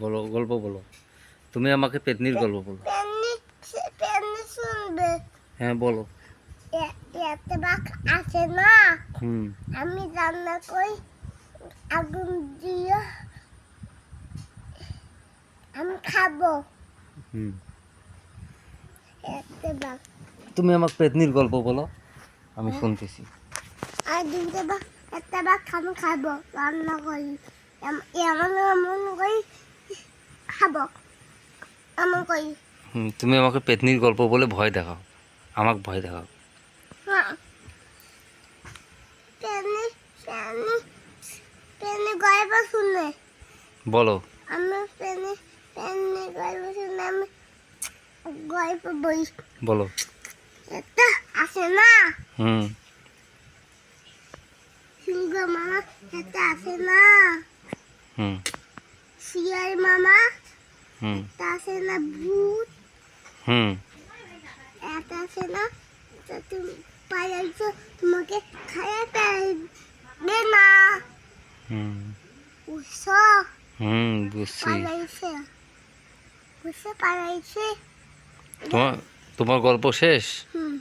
বলো, গল্প বলো। তুমি আমাকে পেতনির গল্প বলো। পেন্নি পেন্নি শুনবে। হ্যাঁ বলো। এতে বাঘ আছে না, হুম আমি রান্না করি আগুন দিয়ে, আমি খাবো। হুম এতে বাঘ তুমি আমাকে পেতনির গল্প বলো, আমি শুনতেছি। আর দিনতে বাঘ, একটা বাঘ আমি খাবো, রান্না করি এমন এমন করি খাবো, এমন করি। তুমি আমাকে পেতনির গল্প বলে ভয় দেখাও, আমাকে ভয় দেখাও। হ্যাঁ, পেন্নি পেন্নি পেন্নি গল্প শুনে, বলো। আমি পেন্নি পেন্নি গল্প শুনে, আমি গল্প বই। বলো। একটা আছে না, হুম সিংহ মামা, একটা আছে না, হুম শিয়াল মামা, হুম একটা আছে না, ভূত হুম একটা আছে না, তা তুমি পালাইছো, তোমাকে খাইয়ে ফেলবে না, হুম বুঝছো? বুঝছি। পালাইছে, বুঝছে পালাইছে। তোমার তোমার গল্প শেষ? হুম।